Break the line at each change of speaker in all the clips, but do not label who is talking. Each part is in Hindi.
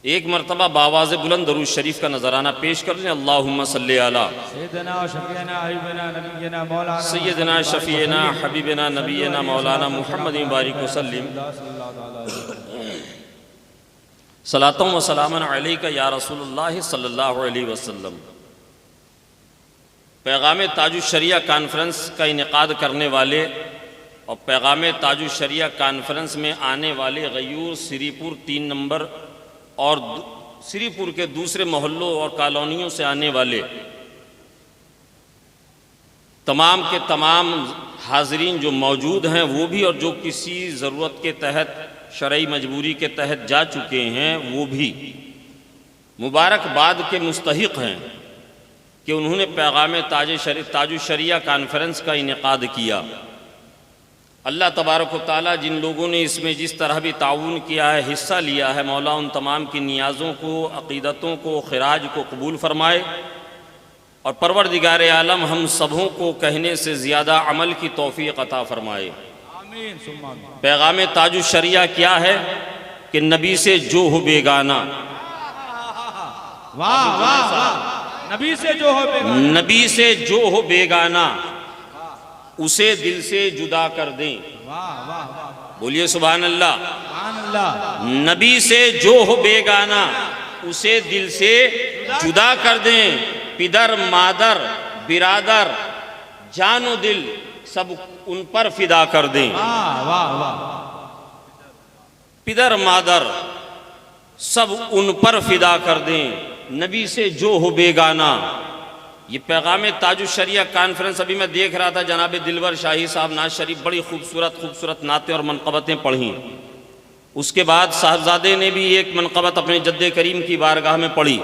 एक मरतबा बावाज़ बुलंद दरूद शरीफ का नजराना पेश कर लें। अल्लाहुम्मा सल्ली अला सय्यदना शफीना हबीबना नबीना मौलाना मुहम्मद बारिक वसल्लिम सलातों व सलामन अलैका या रसूलुल्लाह सल्लल्लाहु अलैहि वसल्लम। पैगाम ताजुश्शरिया कॉन्फ्रेंस का इनेकाद करने वाले और पैगाम ताजुश्शरिया कॉन्फ्रेंस में आने वाले गयूर, श्रीपुर 3 नंबर और श्रीपुर के दूसरे मोहल्लों और कॉलोनियों से आने वाले तमाम के तमाम हाज़रीन जो मौजूद हैं वो भी, और जो किसी ज़रूरत के तहत शरई मजबूरी के तहत जा चुके हैं वो भी मुबारकबाद के मुस्तहिक़ हैं कि उन्होंने पैगाम ताजुश्शरिया कॉन्फ्रेंस का इनेकाद किया। अल्लाह तबारक व तआला जिन लोगों ने इसमें जिस तरह भी ताउन किया है, हिस्सा लिया है, मौला उन तमाम की नियाज़ों को, अक़ीदतों को, ख़िराज को कबूल फ़रमाए और परवरदिगार आलम हम सबों को कहने से ज़्यादा अमल की तौफ़ीक़ अता फ़रमाए। पैगाम ताजुश्शरिया क्या है कि नबी से जो हो बेगाना,
वाह वाह वाह, नबी से जो हो बेगाना,
नबी से जो हो बेगाना उसे दिल से जुदा कर दें।
वाह वाह वाह,
बोलिए सुभान अल्लाह।
सुभान अल्लाह।
नबी से जो हो बेगाना उसे दिल से जुदा कर दें। पिदर मादर बिरादर जानो दिल सब उन पर फिदा कर दें।
वाह वाह वाह,
पिदर मादर सब उन पर फिदा कर दें। नबी से जो हो बेगाना, ये पैगाम ताजुश्शरिया कॉन्फ्रेंस अभी मैं देख रहा था, जनाब दिलवर शाही साहब नाज शरीफ बड़ी खूबसूरत नातें और मनक़बतें पढ़ी। उसके बाद साहबजादे ने भी एक मनक़बत अपने जद्दे करीम की बारगाह में पढ़ी।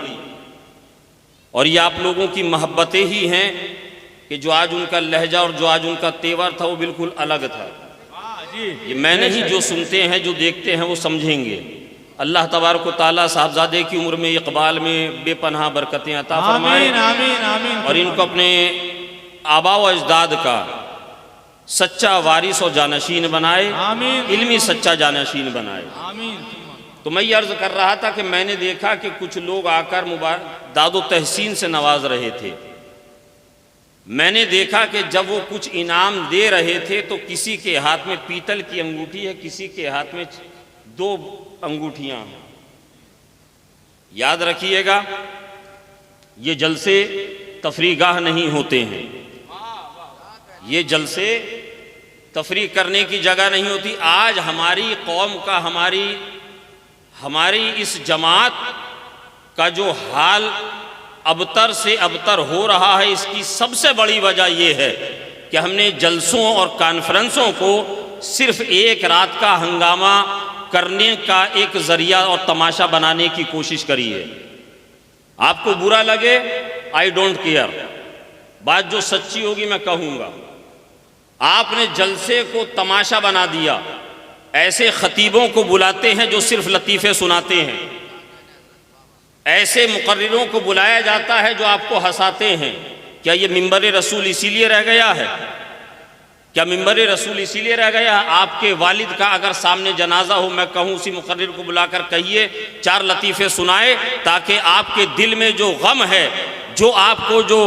और ये आप लोगों की मोहब्बतें ही हैं कि जो आज उनका लहजा और जो आज उनका तेवर था वो बिल्कुल अलग था। ये मैं नहीं, जो सुनते हैं जो देखते हैं वो समझेंगे। अल्लाह तबारक व तआला साहबजादे की उम्र में, इकबाल में बेपनाह बरकतें अता फरमाए।
आमीन आमीन आमीन।
और इनको अपने आबा व अजदाद का सच्चा वारिस और जानशीन बनाए,
आमीन।
इल्मी सच्चा जानशीन बनाए।
आमीन।
तो मैं ये अर्ज़ कर रहा था कि मैंने देखा कि कुछ लोग आकर दादो तहसीन से नवाज रहे थे। मैंने देखा कि जब वो कुछ इनाम दे रहे थे तो किसी के हाथ में पीतल की अंगूठी है, किसी के हाथ में 2 अंगूठियां हैं। याद रखिएगा, ये जलसे तफरीगाह नहीं होते हैं, ये जलसे तफरीक करने की जगह नहीं होती। आज हमारी कौम का, हमारी इस जमात का जो हाल अबतर से अबतर हो रहा है, इसकी सबसे बड़ी वजह यह है कि हमने जलसों और कॉन्फ्रेंसों को सिर्फ एक रात का हंगामा करने का एक जरिया और तमाशा बनाने की कोशिश करी है। आपको बुरा लगे, आई डोंट केयर, बात जो सच्ची होगी मैं कहूँगा। आपने जलसे को तमाशा बना दिया। ऐसे खतीबों को बुलाते हैं जो सिर्फ लतीफ़े सुनाते हैं, ऐसे मुकर्रिरों को बुलाया जाता है जो आपको हंसाते हैं। क्या ये मिंबर रसूल इसीलिए रह गया है? क्या मिंबर रसूल इसीलिए रह गया? आपके वालिद का अगर सामने जनाजा हो, मैं कहूँ उसी मुकर्रिर को बुलाकर कहिए 4 लतीफ़े सुनाए, ताकि आपके दिल में जो गम है, जो आपको जो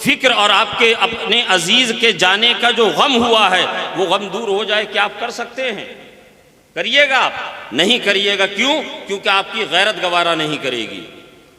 फिक्र और आपके अपने अजीज़ के जाने का जो गम हुआ है वो गम दूर हो जाए। क्या आप कर सकते हैं? करिएगा? आप नहीं करिएगा। क्यों? क्योंकि आपकी गैरत गवारा नहीं करेगी।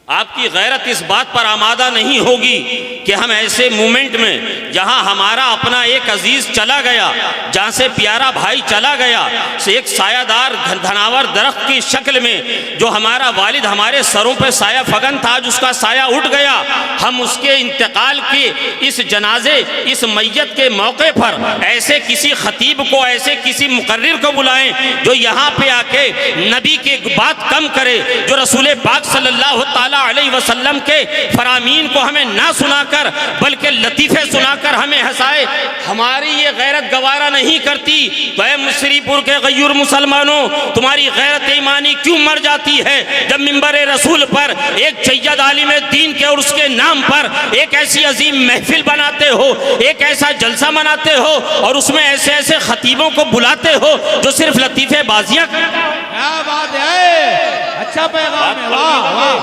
आपकी गैरत इस बात पर आमादा नहीं होगी कि हम ऐसे मोमेंट में जहां हमारा अपना एक अजीज चला गया, जहां से प्यारा भाई चला गया, से एक सायादार धनावर दरख्त की शक्ल में जो हमारा वालिद हमारे सरों पर साया फगन था, आज उसका साया उठ गया, हम उसके इंतकाल के इस जनाजे, इस मैयत के मौके पर ऐसे किसी खतीब को, ऐसे किसी मुकर्रिर को बुलाएं जो यहाँ पे आके नबी की बात कम करे, जो रसूल पाक सल्लल्लाहु अलैहि वसल्लम के फरामीन को हमें ना सुनाकर बल्कि लतीफ़े सुनाकर हमें हंसाए। हमारी ये गैरत गवारा नहीं करती। वह श्रीपुर के गयूर मुसलमानों, तुम्हारी गैरत ईमानी क्यों मर जाती है जब मिंबर रसूल पर एक सैयद आलिम दीन के और उसके नाम पर एक ऐसी अजीम महफिल बनाते हो, एक ऐसा जलसा मनाते हो और उसमें ऐसे ऐसे खतीबों को बुलाते हो जो सिर्फ लतीफ़े बाजियाँ करता है।
क्या बात है। अच्छा पैगाम
बात
है।
कड़वी
वाह
लगे,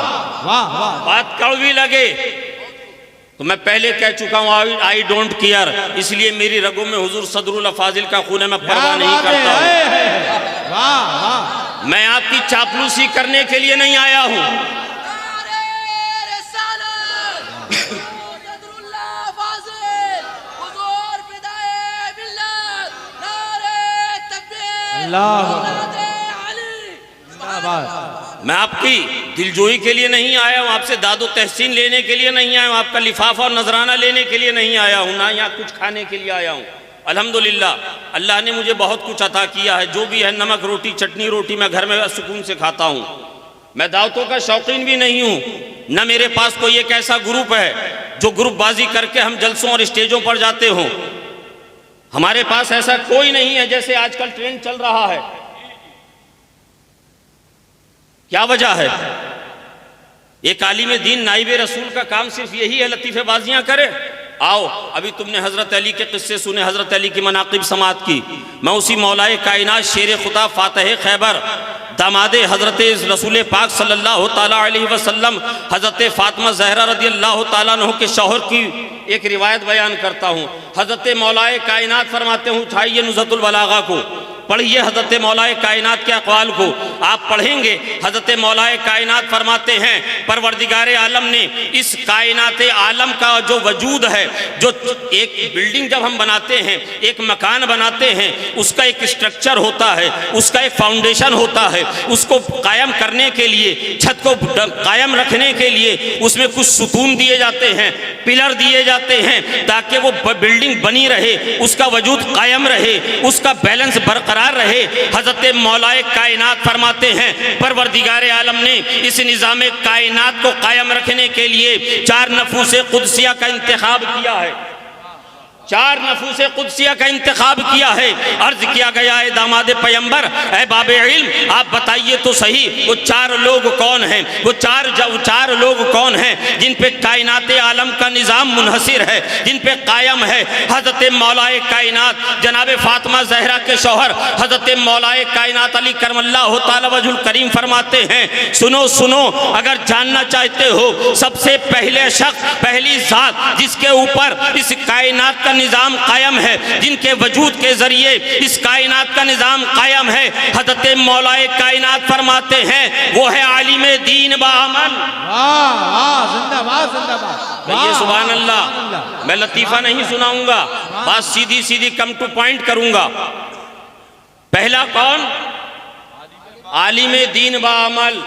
वाह वाह वाह।
बात कड़वी लगे तो मैं पहले कह चुका हूं आई डोंट केयर, इसलिए मेरी रगों में हुजूर सदरुल अफाजिल का खून है, मैं परवाह नहीं करता हूं।
वाह वाह।
मैं आपकी चापलूसी करने के लिए नहीं आया हूं। मैं आपकी दिलजोई के लिए नहीं आया हूं, आपसे दादो तहसीन लेने के लिए नहीं आया हूं, आपका लिफाफा और नजराना लेने के लिए नहीं आया हूं, ना यहाँ कुछ खाने के लिए आया हूं। अल्हम्दुलिल्लाह अल्लाह ने मुझे बहुत कुछ अता किया है, जो भी है नमक रोटी चटनी रोटी मैं घर में सुकून से खाता हूं। मैं दावतों का शौकीन भी नहीं हूं, न मेरे पास कोई एक ऐसा ग्रुप है जो ग्रुपबाजी करके हम जलसों और स्टेजों पर जाते हों। हमारे पास ऐसा कोई नहीं है जैसे आजकल ट्रेंड चल रहा है। क्या वजह है? एक आलिम दीन नाइब रसूल का काम सिर्फ यही है लतीफ़ेबाजियां करे? आओ अभी तुमने हज़रत अली के किस्से सुने, हज़रत अली की मनाक़िब समात की। मैं उसी मौलाए कायनात शेर खुदा फातह खैबर दामादे हज़रत रसूल पाक सल्लल्लाहु ताला अलैहि वसल्लम हज़रत फ़ातिमा ज़हरा रज़ी अल्लाह ताला अन्हा के शौहर की एक रिवायत बयान करता हूँ। हज़रत मौलाए कायनात फरमाते हैं, उठाइए नुज़्हतुल बलागा को पढ़िए, हज़रत मौलाए कायनात के अक़वाल को आप पढ़ेंगे। हज़रत मौलाए कायनात फरमाते हैं परवरदिगार आलम ने इस कायनात आलम का जो वजूद है, जो एक बिल्डिंग जब हम बनाते हैं, एक मकान बनाते हैं, उसका एक स्ट्रक्चर होता है, उसका एक फाउंडेशन होता है। उसको कायम करने के लिए, छत को कायम रखने के लिए उसमें कुछ सुतून दिए जाते हैं, पिलर दिए जाते हैं, ताकि वो बिल्डिंग बनी रहे, उसका वजूद कायम रहे, उसका बैलेंस बरकरार रहे। हज़रत मौलाए कायनात फरमाते हैं परवरदिगार आलम ने इस निज़ाम कायनात को कायम रखने के लिए 4 नफूसे कुदसिया का इंतखाब किया है। 4 नफूसे कुदसिया का इंतखाब किया है। अर्ज किया गया है दामाद पैगंबर, ऐ बाबे इल्म आप बताइए तो सही वो 4 लोग कौन हैं? वो चार लोग कौन हैं जिन पे कायनात आलम का निज़ाम मुनहसिर है, जिन पे कायम है? हज़रत मौलाए कायनात जनाब फातिमा ज़हरा के शौहर हज़रत मौलाए कायनात अली करमल्लाहु ताला वजहुल करीम फरमाते हैं, सुनो सुनो, अगर जानना चाहते हो सबसे पहले शख्स, पहली ज़ात जिसके ऊपर इस कायनात का निज़ाम कायम है, जिनके वजूद के जरिए इस कायनात का निज़ाम कायम है, हज़रत मौलाए कायनात फरमाते हैं वो है आलिम दीन बाअमल।
जिंदाबाद जिंदाबाद।
कहिए सुभान अल्लाह। मैं लतीफ़ा नहीं सुनाऊंगा, बात सीधी सीधी कम टू पॉइंट करूंगा। पहला कौन? आलिम दीन बाअमल।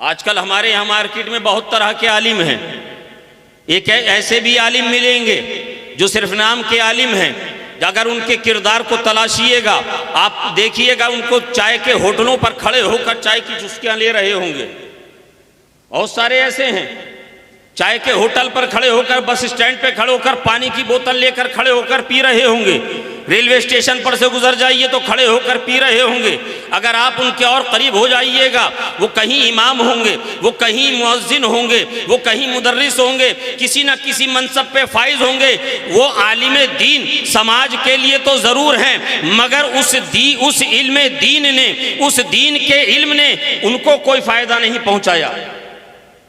आजकल हमारे यहाँ मार्केट में बहुत तरह के आलिम हैं। एक ऐसे भी आलिम मिलेंगे जो सिर्फ नाम के आलिम हैं, अगर उनके किरदार को तलाशिएगा आप देखिएगा उनको चाय के होटलों पर खड़े होकर चाय की चुस्कियां ले रहे होंगे। बहुत सारे ऐसे हैं, चाय के होटल पर खड़े होकर, बस स्टैंड पे खड़े होकर पानी की बोतल लेकर खड़े होकर पी रहे होंगे। रेलवे स्टेशन पर से गुजर जाइए तो खड़े होकर पी रहे होंगे। अगर आप उनके और करीब हो जाइएगा, वो कहीं इमाम होंगे, वो कहीं मुअज्जिन होंगे, वो कहीं मुदर्रिस होंगे, किसी न किसी मनसब पे फाइज होंगे। वो आलिम दीन समाज के लिए तो ज़रूर हैं, मगर उस इल्म दीन ने, उस दीन के इल्म ने उनको कोई फ़ायदा नहीं पहुँचाया,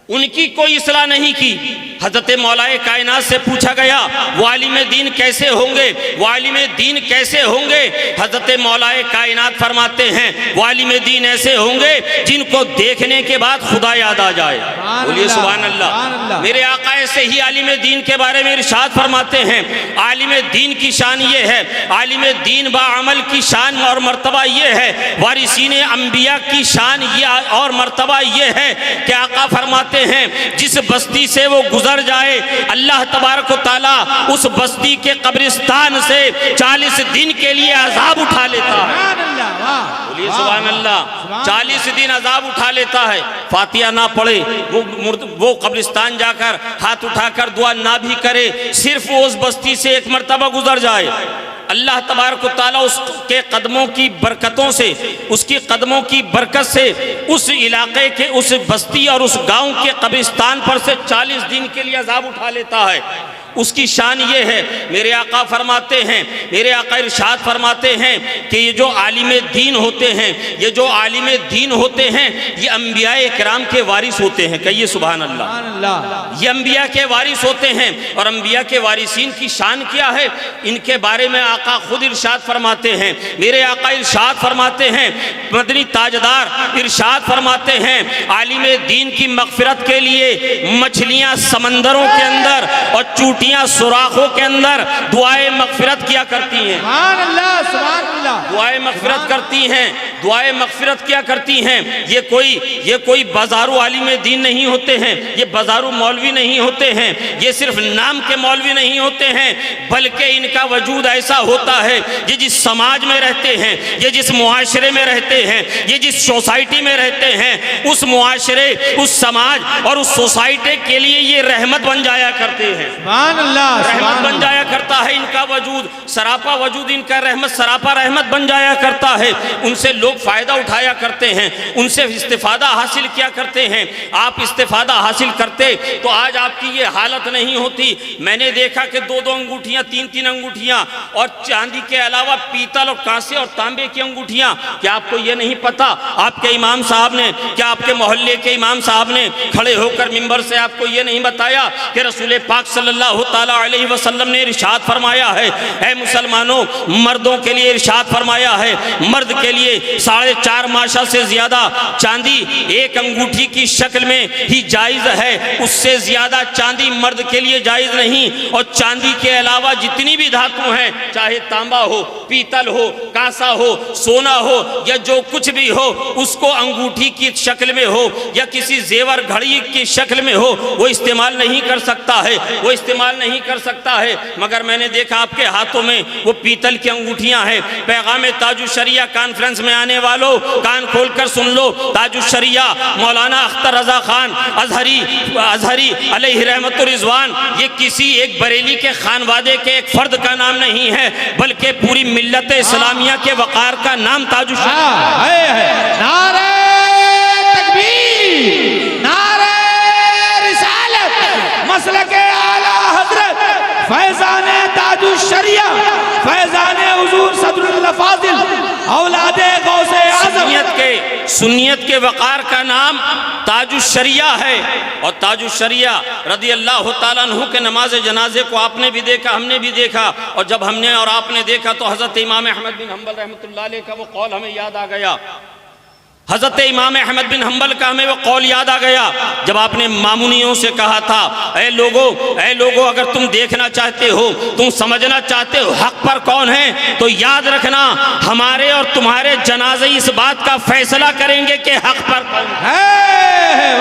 उनकी कोई इस्लाह नहीं की। हज़रत मौलाए कायनात से पूछा गया वो आलिम दीन कैसे होंगे, वो आलिम दीन कैसे होंगे? हज़रत मौलाए कायनात फरमाते हैं वो आलिम दीन ऐसे होंगे जिनको देखने के बाद खुदा याद आ जाए। बोलिए सुभान अल्लाह। मेरे आका ऐसे ही आलिम दीन के बारे में इरशाद फरमाते हैं, आलिम दीन की शान ये है, आलिम दीन बाअमल की शान और मर्तबा ये है, वारिसीन अंबिया की शान ये और मर्तबा ये है कि आका फरमाते हैं जिस बस्ती से वो गुजर जाए अल्लाह तबारक व तआला उस बस्ती के कब्रिस्तान से 40 दिन के लिए अजाब उठा लेता है। बोलिए सुभान अल्लाह। 40 दिन अजाब उठा लेता है। फातिहा ना पढ़े, वो कब्रिस्तान जाकर हाथ उठाकर दुआ ना भी करे, सिर्फ वो उस बस्ती से एक मरतबा गुजर जाए, अल्लाह तबारक व तआला उसके कदमों की बरकतों से, उसकी कदमों की बरकत से उस इलाके के, उस बस्ती और उस गांव के कब्रिस्तान पर से 40 दिन के लिए अजाब उठा लेता है। उसकी शान ये है, मेरे आका फरमाते हैं, मेरे आका इरशाद फरमाते हैं कि ये जो आलिम दीन होते हैं, ये जो आलिम दीन होते हैं, ये अंबिया इकराम के वारिस होते हैं। कहिए सुभान अल्लाह।
सुभान अल्लाह।
ये अंबिया के वारिस होते हैं। और अंबिया के वारिसीन की शान क्या है, इनके बारे में आका खुद इरशाद फरमाते हैं। मेरे आका इरशाद फरमाते हैं, मदनी ताजदार इरशाद फरमाते हैं, आलिम दीन की मगफिरत के लिए मछलियां समंदरों के अंदर और चूटियां सुराखों के अंदर दुआए मगफिरत किया करती हैं।
सुभान अल्लाह, सुभान अल्लाह।
दुआए मगफिरत करती हैं, दुआए मगफिरत क्या करती हैं। ये कोई बाजारू आलिम दीन नहीं होते हैं, ये बाजारू मौलवी नहीं होते हैं, ये सिर्फ नाम के मौलवी नहीं होते हैं, बल्कि इनका वजूद ऐसा होता है, ये जिस समाज में रहते हैं, ये जिस मुआशरे में रहते हैं, ये जिस सोसाइटी में रहते हैं, उस मुआशरे, उस समाज और उस सोसाइटी के लिए ये रहमत बन जाया करते हैं।
सुभान अल्लाह,
रहमत बन जाया करता है इनका वजूद, सरापा वजूद इनका रहमत, सरापा रहमत बन जाया करता है। उनसे लोग फायदा उठाया करते हैं, उनसे इस्तिफादा हासिल किया करते हैं। आप इस्तिफादा हासिल करते तो आज आपकी ये हालत नहीं होती। मैंने देखा कि 2-2 अंगूठियां, 3-3 अंगूठियां और चांदी के अलावा पीतल और कांसे और तांबे की अंगूठियां। क्या आपको ये नहीं पता, आपके इमाम साहब ने, क्या आपके मोहल्ले के इमाम साहब ने खड़े होकर मिंबर से आपको ये नहीं बताया कि रसूल पाक सल्लल्लाहु ताला अलैहि वसल्लम ने इरशाद फरमाया है, ऐ मुसलमानों, मर्दों के लिए इरशाद फरमाया है, मर्द के लिए 4.5 माशा से ज्यादा चांदी एक अंगूठी की शक्ल में ही जायज है, उससे ज्यादा चांदी मर्द के लिए जायज नहीं। और चांदी के अलावा जितनी भी धातु हैं, चाहे तांबा हो, पीतल हो, कांसा हो, सोना हो या जो कुछ भी हो, उसको अंगूठी की शक्ल में हो या किसी जेवर घड़ी की शक्ल में हो, वो इस्तेमाल नहीं कर सकता है, वो इस्तेमाल नहीं कर सकता है। मगर मैंने देखा आपके हाथों में वो पीतल की अंगूठियां हैं। पैगाम ताजुशरिया कॉन्फ्रेंस में आने वालों, कान खोलकर सुन लो, ताजुशरिया मौलाना अख्तर रजा खान अजहरी अलैहि रहमतुर रिजवान, ये किसी एक बरेली के खानवादे के एक फर्द का नाम नहीं है, बल्कि पूरी मिल्लत इस्लामिया के वकार का नाम ताजुशरिया
है। नारे तकबीर, नारे रिसालत, मसलके आला हजरत फैजाने ताजुशरिया, फैजाने हुजूर सदरुल फाजिल औलादे गौसे आज़म।
सुन्नियत के वकार का नाम ताजुशरिया है। और ताजुशरिया रदी अल्लाह ताला अन्हु के नमाज जनाजे को आपने भी देखा, हमने भी देखा। और जब हमने और आपने देखा तो हज़रत इमाम अहमद बिन हम्बल रहमतुल्लाह अलैह का वो कौल हमें याद आ गया। हज़रत इमाम अहमद बिन हम्बल का हमें वो कौल याद आ गया जब आपने मामूनियों से कहा था, ऐ लोगों, अगर तुम देखना चाहते हो, तुम समझना चाहते हो हक पर कौन है, तो याद रखना हमारे और तुम्हारे जनाजे इस बात का फैसला करेंगे कि हक पर कौन है।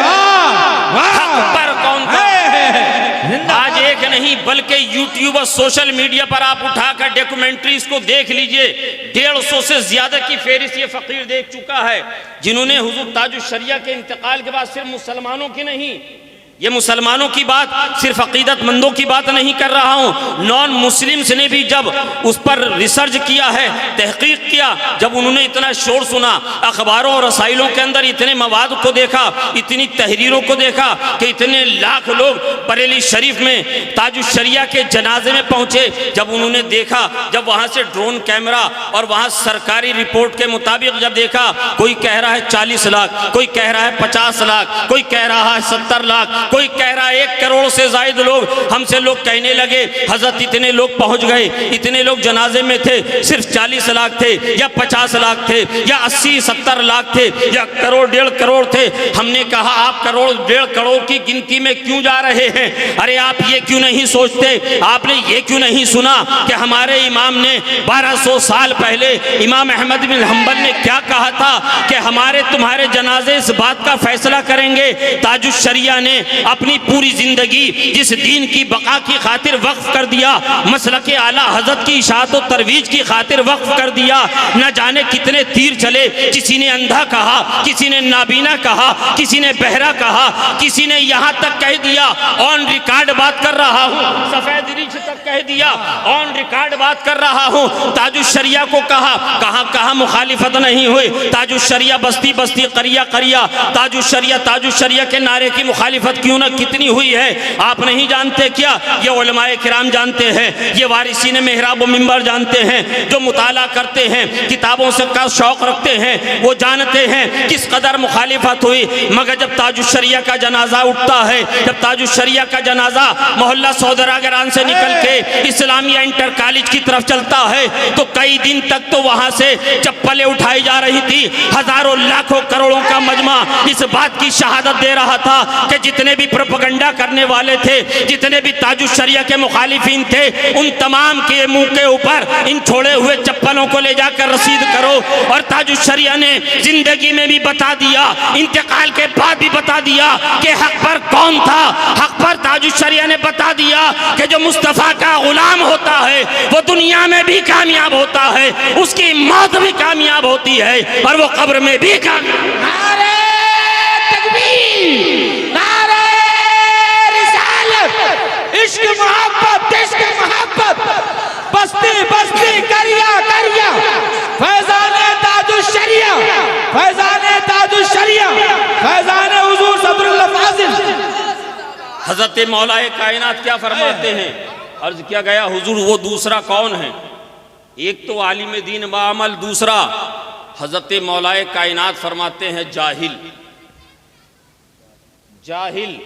हक पर कौन है। आज एक नहीं बल्कि यूट्यूब और सोशल मीडिया पर आप उठाकर डॉक्यूमेंट्रीज को देख लीजिए, 150 से ज्यादा की फेहरिस्त ये फकीर देख चुका है, जिन्होंने हुजूर ताजुशरिया के इंतकाल के बाद सिर्फ मुसलमानों की नहीं, ये मुसलमानों की बात, सिर्फ अकीदतमंदों की बात नहीं कर रहा हूँ, नॉन मुस्लिम्स ने भी जब उस पर रिसर्च किया है, तहकीक किया, जब उन्होंने इतना शोर सुना, अखबारों और रसाइलों के अंदर इतने मवाद को देखा, इतनी तहरीरों को देखा कि इतने लाख लोग बरेली शरीफ में ताजुशरिया के जनाजे में पहुँचे, जब उन्होंने देखा, जब वहाँ से ड्रोन कैमरा और वहाँ सरकारी रिपोर्ट के मुताबिक जब देखा, कोई कह रहा है 40 लाख, कोई कह रहा है 50 लाख, कोई कह रहा है 70 लाख, कोई कह रहा है 1 करोड़ से ज्यादा लोग, हमसे लोग कहने लगे हजरत इतने लोग पहुंच गए, इतने लोग जनाजे में थे, सिर्फ 40 लाख थे या 50 लाख थे या 80-70 लाख थे या करोड़ 1.5 करोड़ थे। हमने कहा आप करोड़ 1.5 करोड़ की गिनती में क्यों जा रहे हैं? अरे आप ये क्यों नहीं सोचते, आपने ये क्यों नहीं सुना कि हमारे इमाम ने 1200 साल पहले इमाम अहमद बिन हम्बल ने क्या कहा था कि हमारे तुम्हारे जनाजे इस बात का फैसला करेंगे। ताजुशरिया ने अपनी पूरी जिंदगी जिस दीन की बका की खातिर वक्फ कर दिया, मसलके आला हजरत की इशाअत और तरवीज की खातिर वक्फ कर दिया, न जाने कितने तीर चले, किसी ने अंधा कहा, किसी ने नाबीना कहा, किसी ने बहरा कहा, किसी ने यहाँ तक कह दिया, ऑन रिकॉर्ड बात कर रहा हूँ, सफेद रीछ तक कह दिया, ऑन रिकॉर्ड बात कर रहा हूँ। ताजुश्शरिया को कहा मुखालिफत नहीं हुई। ताजुश्शरिया बस्ती बस्ती करिया करिया ताजुश्शरिया के नारे की मुखालिफत क्यों न कितनी हुई है आप नहीं जानते क्या? ये उलमाए किराम जानते हैं, ये वारिसीन मेहराब व मिंबर जानते हैं, जो मुताला करते हैं, किताबों से का शौक रखते हैं, वो जानते हैं किस कदर मुखालिफत हुई। मगर जब ताजुश्शरिया का जनाजा उठता है, जब ताजुश्शरिया का जनाजा मोहल्ला सौदरागरान से निकल के इस्लामिया इंटर कॉलेज की तरफ चलता है, तो कई दिन तक तो वहां से चप्पलें उठाई जा रही थी। हजारों लाखों करोड़ों का मजमा इस बात की शहादत दे रहा था कि जितने भी प्रोपेगेंडा करने वाले थे, जितने भी ताजुश्शरिया के मुखालिफिन थे, उन तमाम के मुंह के ऊपर इन छोड़े हुए चप्पलों को ले जाकर रसीद करो। और ताजुश्शरिया ने जिंदगी में भी बता दिया, इंतकाल के बाद भी बता दिया कि हक पर कौन था। हक पर ताजुश्शरिया ने बता दिया कि जो मुस्तफा का गुलाम होता है वो दुनिया में भी कामयाब होता है, उसकी मौत भी कामयाब होती है और वो कब्र में भी कामयाब।
नारे तकबीर, नारे रिसालत, इश्क मोहब्बत, इश्क मोहब्बत, बस्ती बस्ती करिया करिया, फैज़ाने ताजुश्शरिया, फैज़ाने ताजुश्शरिया, फैज़ाने हुजूर सदरुल फाजिल।
हजरत मौलाए कायनात क्या फरमाते हैं? अर्ज किया गया हुजूर वो दूसरा कौन है? एक तो आलिम दीन बाअमल, दूसरा हजरत मौलाए कायनात फरमाते हैं जाहिल। जाहिल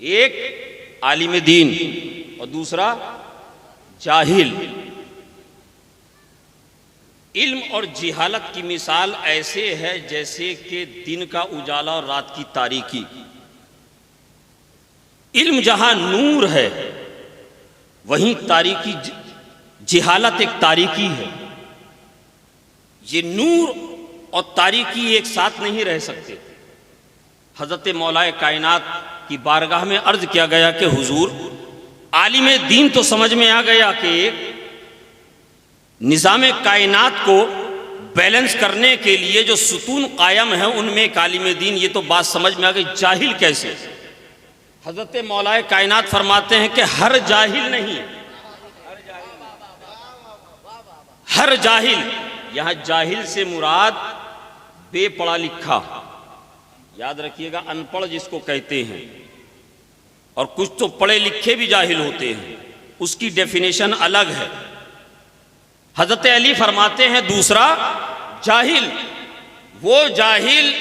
एक आलिम दीन और दूसरा जाहिल। इल्म और जिहालत की मिसाल ऐसे है जैसे कि दिन का उजाला और रात की तारीकी। इल्म जहां नूर है वहीं तारीकी, जिहालत एक तारीकी है। ये नूर और तारीकी एक साथ नहीं रह सकते। हजरत मौलाए कायनात की बारगाह में अर्ज किया गया कि हुजूर आलिम दीन तो समझ में आ गया कि निज़ाम कायनात को बैलेंस करने के लिए जो सुतून कायम है उनमें एक आलिम दीन, ये तो बात समझ में आ गई। जाहिल कैसे? हजरत मौलाए कायनात फरमाते हैं कि हर जाहिल नहीं, हर जाहिल, यहां जाहिल से मुराद बेपढ़ा लिखा, याद रखिएगा, अनपढ़ जिसको कहते हैं। और कुछ तो पढ़े लिखे भी जाहिल होते हैं, उसकी डेफिनेशन अलग है। हजरत अली फरमाते हैं दूसरा जाहिल वो जाहिल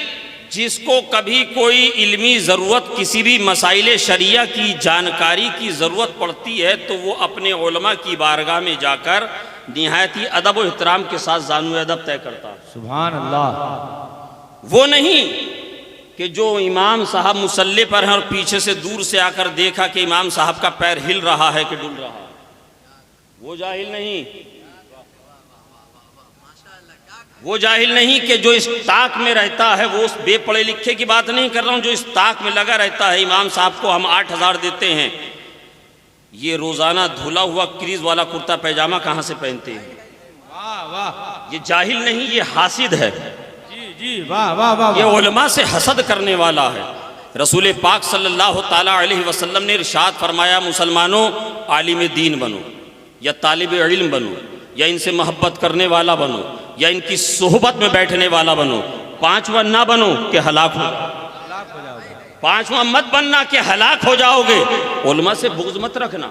जिसको कभी कोई इल्मी ज़रूरत, किसी भी मसाइल शरिया की जानकारी की ज़रूरत पड़ती है तो वो अपने उलमा की बारगाह में जाकर निहायत ही अदब व एहतराम के साथ ज़ानु अदब तय करता है।
सुभान अल्लाह। वो
नहीं कि जो इमाम साहब मुसल्ले पर हैं और पीछे से दूर से आकर देखा कि इमाम साहब का पैर हिल रहा है कि डुल रहा है, वो जाहिल नहीं। वो जाहिल नहीं कि जो इस ताक में रहता है, वो उस बेपढ़े लिखे की बात नहीं कर रहा हूँ, जो इस ताक में लगा रहता है। इमाम साहब को हम 8,000 देते हैं, ये रोज़ाना धुला हुआ क्रीज वाला कुर्ता पैजामा कहाँ से पहनते हैं?
वाह वाह,
ये जाहिल नहीं, ये हासिद है।
जी जी, वाह वाह वाह।
ये उलमा से हसद करने वाला है। रसूल पाक सल्लल्लाहु ताला अलैहि वसल्लम ने इरशाद फरमाया, मुसलमानों आलिम दीन बनो या तालिब इल्म बनो या इनसे मोहब्बत करने वाला बनो या इनकी सोहबत में बैठने वाला बनो। पांचवा ना बनो कि हलाक हो, पांचवा मत बनना कि हलाक हो जाओगे। उलमा से बुग़्ज़ मत रखना,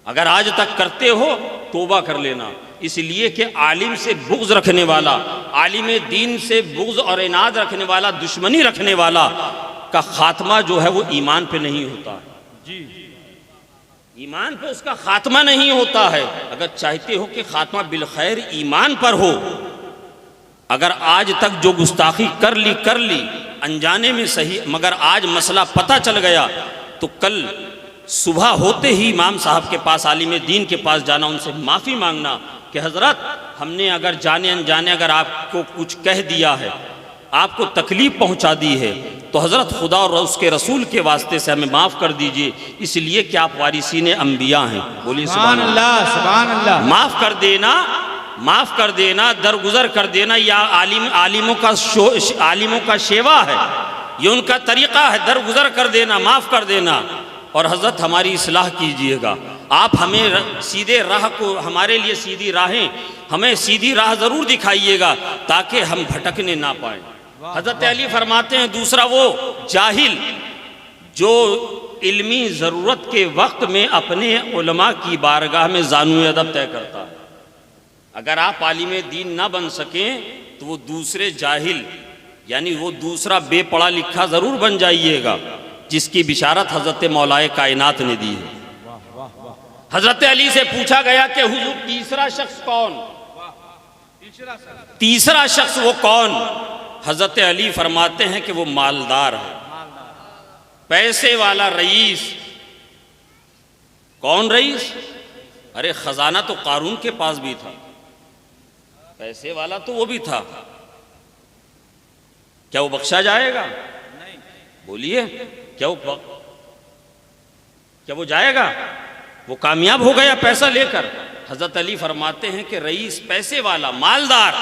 अगर आज तक करते हो तौबा कर लेना। इसलिए कि आलिम से बुग़्ज़ रखने वाला, आलिम दीन से बुग़्ज़ और इनाद रखने वाला, दुश्मनी रखने वाला का खात्मा जो है वो ईमान पे नहीं होता जी, ईमान पे उसका खात्मा नहीं होता है। अगर चाहते हो कि खात्मा बिलखैर ईमान पर हो, अगर आज तक जो गुस्ताखी कर ली अनजाने में सही, मगर आज मसला पता चल गया तो कल सुबह होते ही इमाम साहब के पास, आलिम दीन के पास जाना, उनसे माफ़ी मांगना कि हज़रत हमने अगर जाने अनजाने अगर आपको कुछ कह दिया है, आपको तकलीफ़ पहुंचा दी है, तो हज़रत खुदा और उसके रसूल के वास्ते से हमें माफ़ कर दीजिए, इसलिए कि आप वारिसीन अंबिया हैं। बोलिए सुभान अल्लाह, सुभान अल्लाह। माफ़ कर देना, माफ़ कर देना, दरगुजर कर देना, या आलिमों का शेवा है, ये उनका तरीक़ा है, दरगुजर कर देना, माफ़ कर देना। और हज़रत हमारी इस्लाह कीजिएगा, आप हमें सीधे राह को, हमारे लिए सीधी राहें, हमें सीधी राह ज़रूर दिखाइएगा ताकि हम भटकने ना पाएं। हज़रत अली फरमाते हैं दूसरा वो जाहिल जो इल्मी ज़रूरत के वक्त में अपने उलमा की बारगाह में ज़ानुए अदब तय करता है। अगर आप आलिम दीन ना बन सकें तो वो दूसरे जाहिल यानी वो दूसरा बेपढ़ा लिखा ज़रूर बन जाइएगा, जिसकी बिशारत हज़रत मौलाए कायनात ने दी है। हज़रत अली से पूछा गया कि हुजूर तीसरा शख्स कौन? तीसरा शख्स वो कौन? हज़रत अली फरमाते हैं कि वो मालदार है, पैसे वाला रईस। कौन रईस? अरे खजाना तो कारून के पास भी था, पैसे वाला तो वो भी था, क्या वो बख्शा जाएगा? नहीं। बोलिए, क्या वो जाएगा? वो कामयाब हो गया पैसा लेकर। हजरत अली फरमाते हैं कि रईस पैसे वाला मालदार।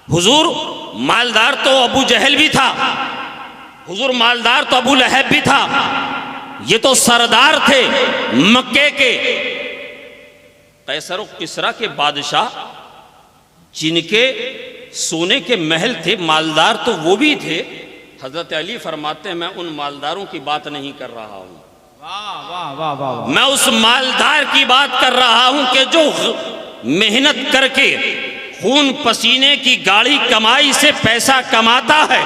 हुजूर मालदार तो अबू जहल भी था, हुजूर मालदार तो अबू लहब भी था, ये तो सरदार थे मक्के के, कैसर और किसरा के बादशाह, जिनके सोने के महल थे, मालदार तो वो भी थे। हजरत अली फरमाते हैं मैं उन मालदारों की बात नहीं कर रहा हूं,
वाह वाह वाह वाह,
मैं उस मालदार की बात कर रहा हूं कि जो मेहनत करके खून पसीने की गाढ़ी कमाई से पैसा कमाता है,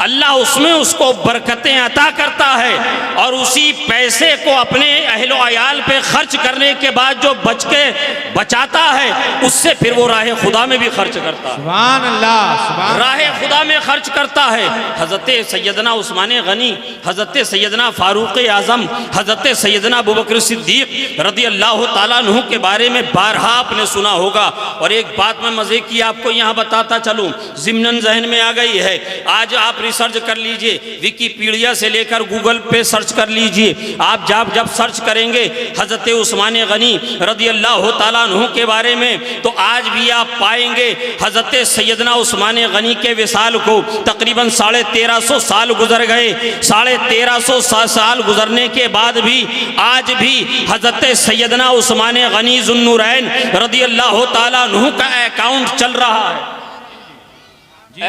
अल्लाह उसमें उसको बरकतें अता करता है और उसी पैसे को अपने अहलो अयाल पे खर्च करने के बाद जो बच के बचाता है उससे फिर वो राह खुदा में भी खर्च करता है।
सुभान अल्लाह, सुभान
राह खुदा में खर्च करता है। हज़रत सैयदना उस्मान गनी, हज़रत सैयदना फारूक आज़म, हज़रत सैयदना अबू बकर सिद्दीक़ रज़ी अल्लाह ताला अन्हु के बारे में बारहा आपने सुना होगा। और एक बात मैं मज़े की आपको यहाँ बताता चलूँ, ज़िम्नन ज़हन में आ गई है। आज आप रिसर्च कर लीजिए, विकीपीडिया से लेकर गूगल पे सर्च कर लीजिए, आप जब सर्च करेंगे हज़रत उस्मान गनी रज़ी अल्लाह ताला अन्हु के बारे में तो आज भी आप पाएंगे हज़रत सैयदना उस्मान गनी के विसाल को तकरीबन 1350 साल गुजर गए। 1350 साल गुजरने के बाद भी आज भी हज़रत सैयदना उस्मान गनी ज़ुन्नुरैन रज़ी अल्लाह ताला अन्हु का अकाउंट चल रहा है,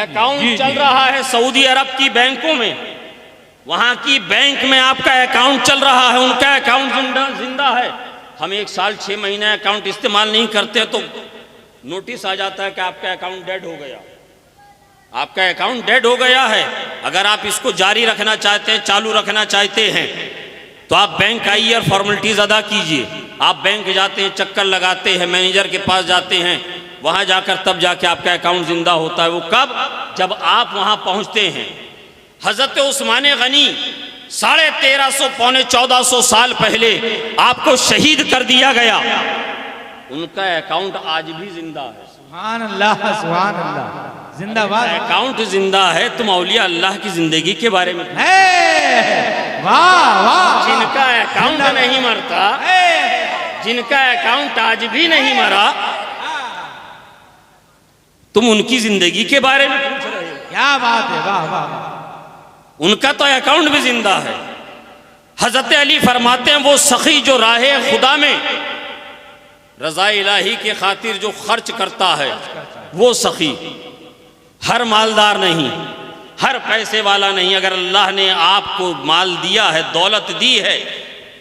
अकाउंट चल रहा है सऊदी अरब की बैंकों में, वहां की बैंक में आपका अकाउंट चल रहा है, उनका अकाउंट जिंदा है। हम 1 साल 6 महीने अकाउंट इस्तेमाल नहीं करते तो नोटिस आ जाता है कि आपका अकाउंट डेड हो गया, आपका अकाउंट डेड हो गया है। अगर आप इसको जारी रखना चाहते हैं, चालू रखना चाहते हैं तो आप बैंक आइए और फॉर्मेलिटीज अदा कीजिए। आप बैंक जाते हैं, चक्कर लगाते हैं, मैनेजर के पास जाते हैं, वहां जाकर तब जाके आपका अकाउंट जिंदा होता है। वो कब? जब आप वहां पहुंचते हैं। हजरत उस्मान गनी 1350 पौने 1400 साल पहले आपको शहीद कर दिया गया, उनका अकाउंट आज भी जिंदा है।
सुभान अल्लाह, सुभान अल्लाह, जिंदाबाद।
अकाउंट जिंदा है, तुम औलिया अल्लाह की जिंदगी के बारे में,
वाह वाह,
जिनका अकाउंट नहीं मरता, जिनका अकाउंट आज भी नहीं मरा, तुम उनकी जिंदगी के बारे में पूछ रहे हो।
क्या बात है, वाह वाह,
उनका तो अकाउंट भी जिंदा है। हजरत अली फरमाते हैं वो सखी जो राह खुदा में रजा इलाही के खातिर जो खर्च करता है वो सखी, हर मालदार नहीं, हर पैसे वाला नहीं। अगर अल्लाह ने आपको माल दिया है, दौलत दी है,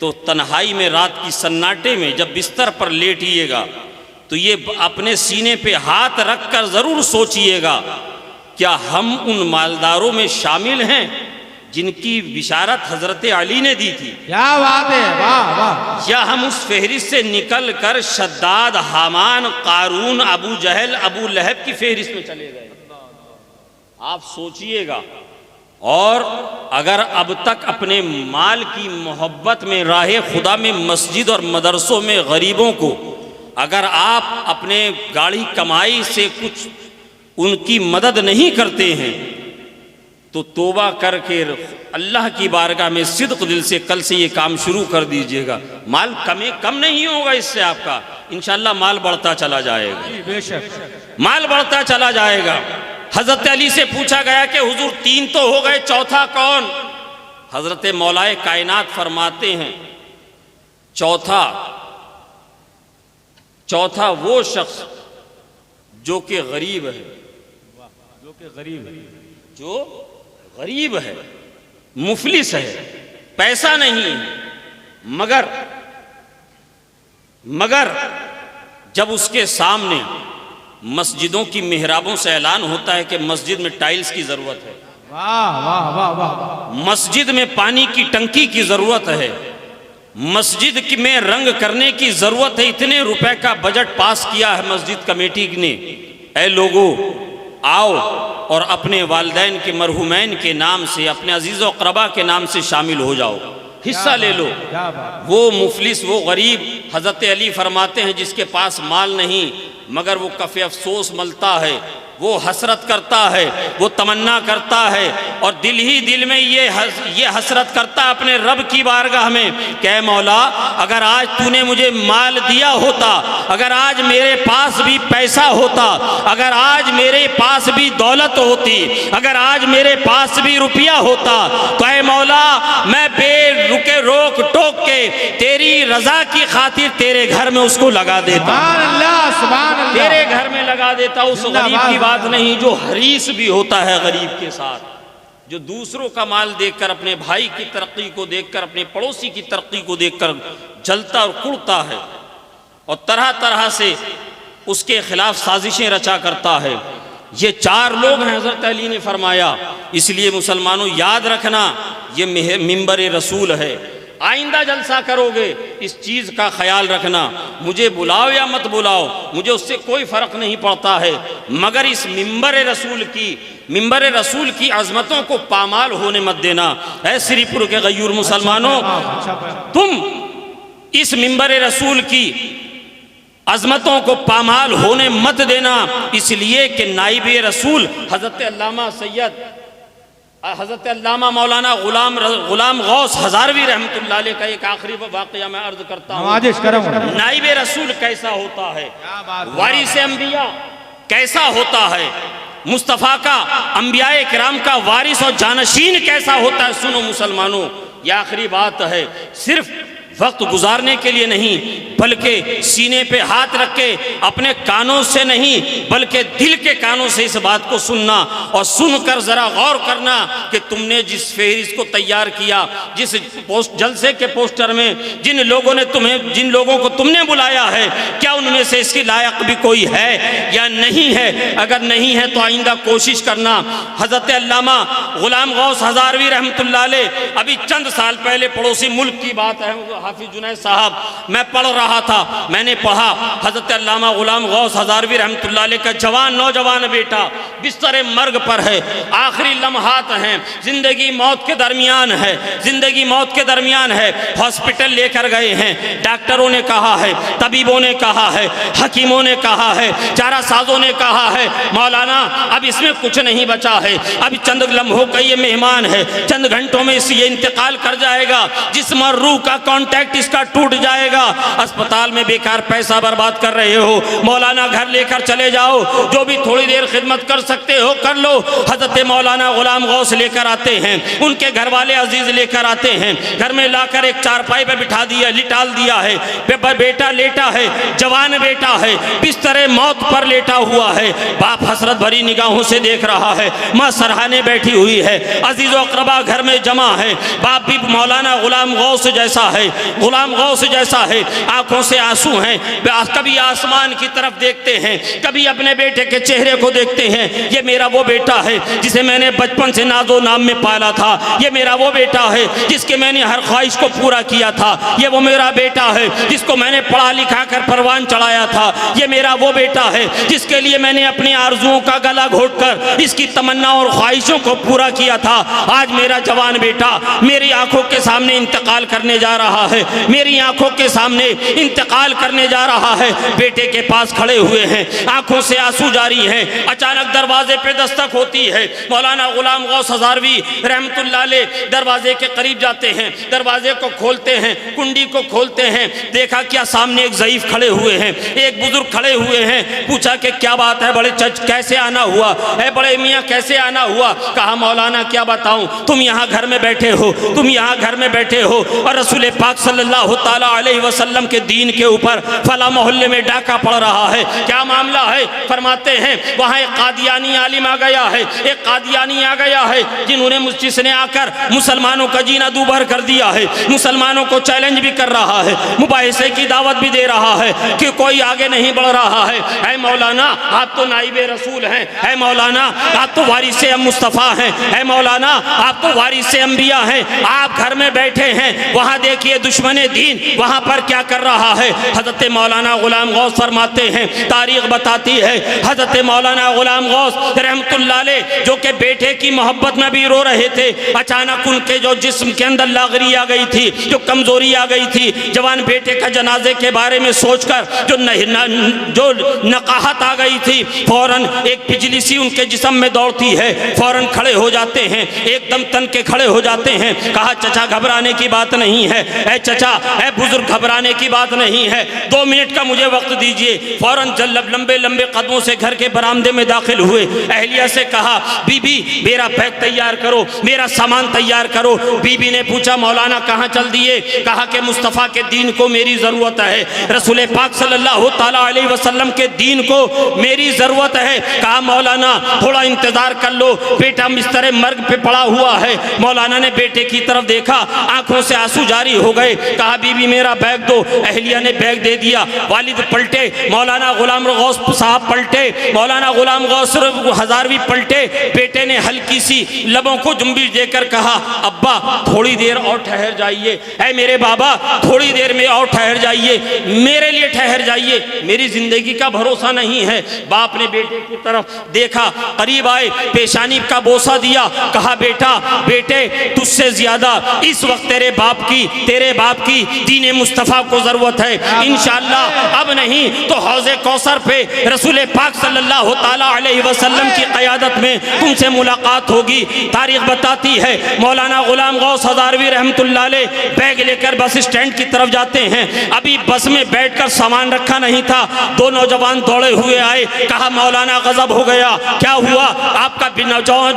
तो तन्हाई में रात की सन्नाटे में जब बिस्तर पर लेटिएगा तो ये अपने सीने पे हाथ रखकर जरूर सोचिएगा, क्या हम उन मालदारों में शामिल हैं जिनकी बिशारत हजरत अली ने दी थी?
क्या बात है, वाह वाह।
या हम उस फहरिस्त से निकल कर शद्दाद, हामान, कारून, अबू जहल, अबू लहब की फहरिस्त में चले गए? आप सोचिएगा। और अगर अब तक अपने माल की मोहब्बत में, राह खुदा में, मस्जिद और मदरसों में गरीबों को अगर आप अपने गाढ़ी कमाई से कुछ उनकी मदद नहीं करते हैं तो तौबा करके अल्लाह की बारगाह में सिद्क दिल से कल से ये काम शुरू कर दीजिएगा। माल कम नहीं होगा इससे, आपका इंशाअल्लाह माल बढ़ता चला जाएगा,
बेशक
माल बढ़ता चला जाएगा। हजरत अली से पूछा गया कि हुजूर 3 तो हो गए, चौथा कौन? हज़रत मौलाए कायनात फरमाते हैं, चौथा वो शख्स जो कि गरीब है, जो गरीब है, मुफलिस है, पैसा नहीं है, मगर जब उसके सामने मस्जिदों की मिहराबों से ऐलान होता है कि मस्जिद में टाइल्स की जरूरत है,
वाह वाह वाह वाह,
मस्जिद में पानी की टंकी की जरूरत है, मस्जिद में रंग करने की जरूरत है, इतने रुपए का बजट पास किया है मस्जिद कमेटी ने, ऐ लोगों आओ और अपने वालिदैन के मरहुमैन के नाम से, अपने अजीज़ व अक़रबा के नाम से शामिल हो जाओ, हिस्सा ले लो।
क्या बात,
वो मुफलिस, वो गरीब, हज़रत अली फरमाते हैं जिसके पास माल नहीं मगर वो कफ़े अफसोस मलता है, वो हसरत करता है, वो तमन्ना करता है और दिल ही दिल में ये हसरत करता अपने रब की बारगाह में कि मौला अगर आज तूने मुझे माल दिया होता, अगर आज मेरे पास भी पैसा होता, अगर आज मेरे पास भी दौलत होती, अगर आज मेरे पास भी रुपया होता तो ऐ मौला मैं बेरुके रोक टोक के तेरी रजा की खातिर तेरे घर में उसको लगा देता,
सुभान अल्लाह, सुभान अल्लाह,
तेरे घर में लगा देता। उस गरीब की बात नहीं जो हरीस भी होता है गरीब के साथ, जो दूसरों का माल देखकर, अपने भाई की तरक्की को देखकर, अपने पड़ोसी की तरक्की को देखकर जलता और कुड़ता है और तरह तरह से उसके खिलाफ साजिशें रचा करता है। ये 4 लोग हैं हज़रत अली ने फरमाया। इसलिए मुसलमानों याद रखना, ये मिंबर रसूल है। आइंदा जलसा करोगे इस चीज़ का ख्याल रखना, मुझे बुलाओ या मत बुलाओ मुझे उससे कोई फ़र्क नहीं पड़ता है, मगर इस मिंबर रसूल की अज़मतों को पामाल होने मत देना। ऐ श्रीपुर के गयूर मुसलमानों, तुम इस मिंबर रसूल की अज़मतों को पामाल होने मत देना, इसलिए कि नाइब रसूल हज़रत अल्लामा सैयद हज़रत अल्लामा मौलाना गुलाम गौस हज़ारवी रहमतुल्लाह अलैह का एक आखिरी वाक़या मैं अर्ज़ करता हूँ। नाइब रसूल कैसा होता है, वारिस अंबिया कैसा होता है, मुस्तफ़ा का, अंबियाए किराम का वारिस और जानशीन कैसा होता है। सुनो मुसलमानों, ये आखिरी बात है, सिर्फ वक्त गुजारने के लिए नहीं बल्कि सीने पे हाथ रख के अपने कानों से नहीं बल्कि दिल के कानों से इस बात को सुनना और सुनकर ज़रा गौर करना कि तुमने जिस फहरिस्त को तैयार किया, जिस जलसे के पोस्टर में जिन लोगों को तुमने बुलाया है, क्या उनमें से इसके लायक भी कोई है या नहीं है? अगर नहीं है तो आइंदा कोशिश करना। हज़रत अल्लामा गुलाम गौस हज़ारवी रहमतुल्लाह अलैह, अभी चंद साल पहले पड़ोसी मुल्क की बात है, हाफिज जुनैद साहब, मैं पढ़ रहा था, मैंने पढ़ा हज़रत अल्लामा गुलाम गौस हज़ारवी रहमतुल्लाह अलैह का जवान नौजवान बेटा बिस्तर मर्ग पर है, आखिरी लम्हात हैं, जिंदगी मौत के दरमियान है, जिंदगी मौत के दरमियान है। हॉस्पिटल लेकर गए हैं, डॉक्टरों ने कहा है, तबीबों ने कहा है, हकीमों ने कहा है, चारा साजों ने कहा है, मौलाना अब इसमें कुछ नहीं बचा है, अब चंद लम्हों का ये मेहमान है, चंद घंटों में ये इंतकाल कर जाएगा, जिस्म और रूह का कॉन्टैक्ट इसका टूट जाएगा। अस्पताल में बेकार पैसा बर्बाद कर रहे हो, मौलाना घर लेकर चले जाओ, जो भी थोड़ी देर खिदमत कर सकते हो कर लो। हजरत मौलाना गुलाम गौस लेकर आते हैं, उनके घर वाले अजीज लेकर आते हैं, घर में लाकर एक चारपाई पे बिठा दिया, लिटाल दिया है, बेटा लेटा है, जवान बेटा है, बिस्तर मौत पर लेटा हुआ है, बाप हसरत भरी निगाहों से देख रहा है, माँ सरहाने बैठी हुई है, अजीज अकरबा घर में जमा है, बाप भी मौलाना गुलाम गौस जैसा है, गुलाम गौस जैसा है, आंखों से आंसू हैं, कभी आसमान की तरफ देखते हैं, कभी अपने बेटे के चेहरे को देखते हैं। ये मेरा वो बेटा है जिसे मैंने बचपन से नाजो नाम में पाला था, ये मेरा वो बेटा है जिसके मैंने हर ख्वाहिश को पूरा किया था, ये वो मेरा बेटा है जिसको मैंने पढ़ा लिखा कर परवान चढ़ाया था, ये मेरा वो बेटा है जिसके लिए मैंने अपनी आरजुओं का गला घोट कर इसकी तमन्ना और ख्वाहिशों को पूरा किया था। आज मेरा जवान बेटा मेरी आंखों के सामने इंतकाल करने जा रहा है, मेरी आंखों के सामने इंतकाल करने जा रहा है। बेटे के पास खड़े हुए हैं, आंखों से आंसू जारी हैं। अचानक दरवाजे पे दस्तक होती है। मौलाना गुलाम गौस हज़ारवी रहमतुल्लाह अलैह दरवाजे के करीब जाते हैं, दरवाजे को खोलते हैं, कुंडी को खोलते हैं। देखा क्या सामने एक ज़ईफ खड़े हुए हैं, एक बुजुर्ग खड़े हुए हैं। पूछा कि क्या बात है बड़े चच, कैसे आना हुआ है? बड़े मियाँ कैसे आना हुआ? कहा मौलाना क्या बताऊं, तुम यहाँ घर में बैठे हो, तुम यहाँ घर में बैठे हो और रसूल पाक सल्लल्लाहु ताला अलैहि वसल्लम के दीन के ऊपर फला मोहल्ले में डाका पड़ रहा है। क्या मामला है? फरमाते हैं वहाँ एक कादियानी आलिम आ गया है, एक कादियानी आ गया है जिसने आकर मुसलमानों का जीना दूभर कर दिया है, मुसलमानों को चैलेंज भी कर रहा है, मुबाहिसे की दावत भी दे रहा है कि कोई आगे नहीं बढ़ रहा है। ऐ मौलाना आप तो नाइबे रसूल हैं, ऐ मौलाना आप तो वारिसे मुस्तफ़ा हैं, ऐ मौलाना आप तो वारिसे अंबिया हैं, आप घर में बैठे हैं, वहाँ देखिए दुश्मने दीन वहाँ पर क्या कर रहा है। हज़रत मौलाना गुलाम गौस फरमाते हैं, तारीख बताती है हज़रत मौलाना गुलाम गौस रहमतुल्लाह अलैह जो कि बेटे की मोहब्बत में भी रो रहे थे, अचानक उनके जो जिस्म के अंदर लागरी आ गई थी, जो कमजोरी आ गई थी, जवान बेटे का जनाजे के बारे में सोचकर जो नकाहत आ गई थी, फौरन एक बिजली सी उनके जिस्म में दौड़ती है, फौरन खड़े हो जाते हैं, एकदम तन के खड़े हो जाते हैं। कहा चचा घबराने की बात नहीं है, ऐ चचा ऐ बुजुर्ग घबराने की बात नहीं है, 2 मिनट का मुझे वक्त दीजिए। फौरन लंबे लंबे कदमों से घर के बरामदे में दाखिल हुए। अहलिया से कहा बीबी मेरा बैग तैयार करो, मेरा सामान तैयार करो। बीबी ने पूछा मौलाना कहाँ चल दिए? कहा कि मुस्तफ़ा के दीन को मेरी ज़रूरत है, रसूल पाक सल्लल्लाहु ताला अलैहि वसल्लम के दीन को मेरी ज़रूरत है। कहा मौलाना थोड़ा इंतज़ार कर लो, बेटा बिस्तर मर्ग पे पड़ा हुआ है। मौलाना ने बेटे की तरफ देखा, आंखों से आंसू जारी हो गए। कहा बीबी मेरा बैग दो। अहलिया ने बैग दे दिया। वालिद पलटे, मौलाना गुलाम गौस साहब पलटे, मौलाना गुलाम गौस हज़ारवी पलटे। बेटे ने हल्की सी लबों को जुम्बिश देकर कहा अब्बा थोड़ी देर और ठहर जाइए, ऐ मेरे बाबा थोड़ी देर में और ठहर जाइए, मेरे लिए ठहर जाइए, मेरी जिंदगी का भरोसा नहीं है। बाप ने बेटे की तरफ देखा, करीब आए, पेशानी का बोसा दिया। कहा बेटा बेटे तुझसे ज्यादा इस वक्त तेरे बाप की दीन मुस्तफ़ा को जरूरत है। इंशाअल्लाह अब नहीं तो हौज़े कौसर पे रसूल पाक सल्लल्लाहु ताला अलैहि वसल्लम की क़यादत में तुमसे मुलाकात होगी। तारीख बताती है मौलाना गुलाम गौस हज़ारवी रहमतुल्लाह अलैह बैग लेकर बस स्टैंड की तरफ जाते हैं। अभी बस में बैठकर सामान रखा नहीं था, 2 नौजवान दौड़े हुए आए। कहा मौलाना गजब हो गया, क्या हुआ? आपका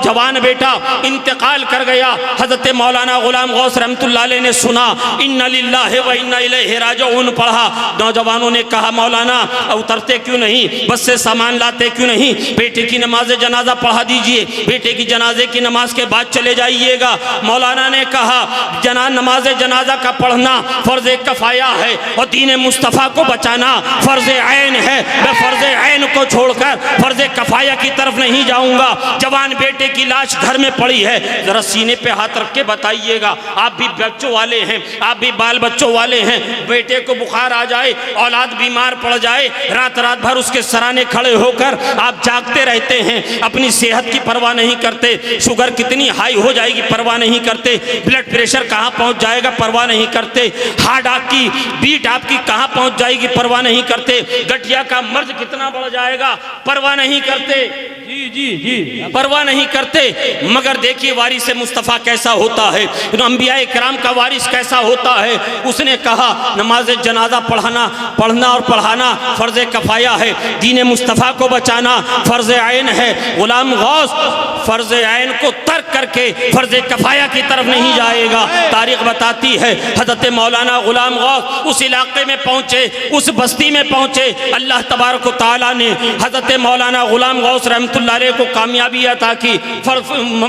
जवान बेटा इंतकाल कर गया। हज़रत मौलाना गुलाम गौस रहमतुल्लाह अलैह ने सुना इन्ना लिल्लाहि व इन्ना इलैहि राजिऊन पढ़ा। नौजवानों ने कहा मौलाना उतरते क्यों नहीं, बस से सामान लाते क्यों नहीं, बेटे की नमाज जनाजा पढ़ा दीजिए, बेटे की जनाजे की नमाज के बाद चले जाइएगा। मौलाना ने कहा नमाज जनाजा का पढ़ना फ़र्ज़ कफ़ाया है और दीन मुस्तफ़ा को बचाना फ़र्ज़ ऐन है। मैं फ़र्ज़ ऐन को छोड़कर फ़र्ज़ कफ़ाया की तरफ नहीं जाऊँगा। जवान बेटे की लाश घर में पड़ी है, ज़रा सीने पे हाथ रख के बताइएगा, आप भी बच्चों वाले हैं, आप भी बाल बच्चों वाले हैं, बेटे को बुखार आ जाए, औलाद बीमार पड़ जाए, रात रात भर उसके सराने खड़े होकर आप जागते रहते हैं, अपनी सेहत की परवाह नहीं करते, शुगर कितनी हाई हो जाएगी परवाह नहीं करते, ब्लड प्रेशर कहाँ पहुँच जाएगा परवाह नहीं करते, हार्ट आपकी बीट आपकी कहाँ पहुँच जाएगी परवाह नहीं करते, गठिया का मर्ज कितना बढ़ जाएगा परवाह नहीं करते, जी परवाह नहीं करते। मगर देखिए वारिस मुस्तफ़ा कैसा होता है, अंबिया इकराम का वारिस कैसा होता है। उसने कहा नमाज जनाजा पढ़ना और पढ़ाना फ़र्ज़ कफ़ाया है, दीन मुस्तफ़ा को बचाना फ़र्ज़ ऐन है। गुलाम गौस फ़र्ज़ ऐन को तर्क करके फ़र्ज़ कफ़ाया की तरफ नहीं जाएगा। तारीख़ बताती है हज़रत मौलाना गुलाम गौस उस इलाके में पहुँचे, उस बस्ती में पहुँचे। अल्लाह तबारक व तआला ने हज़रत मौलाना गुलाम गौस रहमतुल्लाह अलैह को कामयाबी अता की,